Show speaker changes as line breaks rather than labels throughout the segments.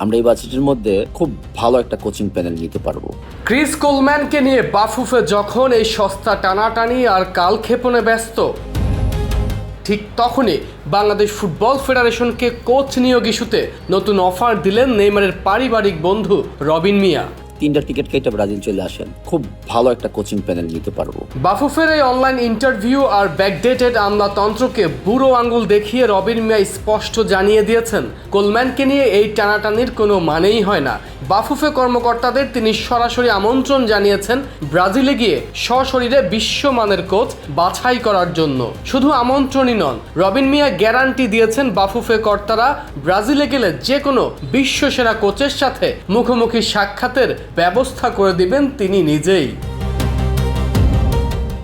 আমরা এই বাজেটের মধ্যে খুব ভালো একটা কোচিং প্যানেল নিতে পারবো।
ক্রিস কোলম্যানকে নিয়ে বাফুফে যখন এই সস্তা টানাটানি আর কালক্ষেপণে ব্যস্ত, ঠিক তখনই বাংলাদেশ ফুটবল ফেডারেশনকে কোচ নিয়োগ ইস্যুতে নতুন অফার দিলেন নেইমারের পারিবারিক বন্ধু রবিন মিয়া।
3টা টিকিট কেটে ব্রাজিল চলে আসেন, খুব ভালো একটা কোচিং প্যানেল নিতে পারবো।
বাফুফের এই অনলাইন ইন্টারভিউ আর ব্যাকডেটেড আমলাতন্ত্রকে বুড়ো আঙ্গুল দেখিয়ে রবিন মিয়া স্পষ্ট জানিয়ে দিয়েছেন, কোলম্যানকে নিয়ে এই টানাটানির কোনো মানেই হয় না। বাফুফে কর্মকর্তাদের তিনি সরাসরি আমন্ত্রণ জানিয়েছেন ব্রাজিলে গিয়ে সশরীরে বিশ্বমানের কোচ বাছাই করার জন্য। শুধু আমন্ত্রণই নন, রবিন মিয়া গ্যারান্টি দিয়েছেন বাফুফে কর্তারা ব্রাজিলে গেলে যে কোনো বিশ্বসেরা কোচের সাথে মুখোমুখি সাক্ষাতের ব্যবস্থা করে দিবেন তিনি নিজেই।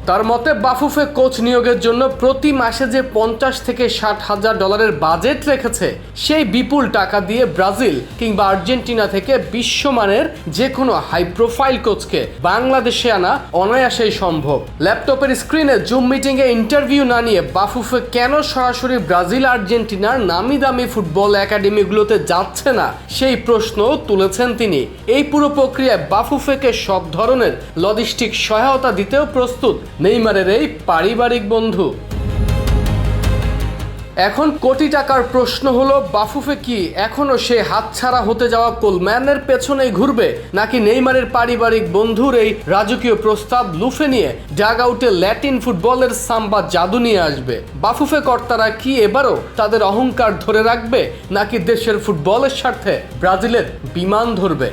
তার মতে বাফুফে কোচ নিয়োগের জন্য প্রতি মাসে যে 50 থেকে 60 হাজার ডলারের বাজেট রেখেছে, সেই বিপুল টাকা দিয়ে ব্রাজিল কিংবা আর্জেন্টিনা থেকে বিশ্বমানের যে কোনো হাই প্রোফাইল কোচকে বাংলাদেশে আনা অনায়াসেই সম্ভব। ল্যাপটপের স্ক্রিনে জুম মিটিংয়ে ইন্টারভিউ না নিয়ে বাফুফে কেন সরাসরি ব্রাজিল আর্জেন্টিনার নামি দামি ফুটবল একাডেমিগুলোতে যাচ্ছে না, সেই প্রশ্নও তুলেছেন তিনি। এই পুরো প্রক্রিয়ায় বাফুফেকে সব ধরনের লজিস্টিক সহায়তা দিতেও প্রস্তুত নেইমারের এই পারিবারিক বন্ধু। এখন কোটি টাকার প্রশ্ন হলো, বাফুফে কি এখনো সে হাতছাড়া হতে যাওয়া কোলম্যানের পেছনেই ঘুরবে, নাকি নেইমারের পারিবারিক বন্ধুর এই রাজকীয় প্রস্তাব লুফে নিয়ে ডাগ আউটে ল্যাটিন ফুটবলের সাম্বা জাদু নিয়ে আসবে? বাফুফে কর্তারা কি এবারও তাদের অহংকার ধরে রাখবে, নাকি দেশের ফুটবলের স্বার্থে ব্রাজিলের বিমান ধরবে?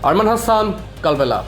আরমান হাসান, কালবেলা।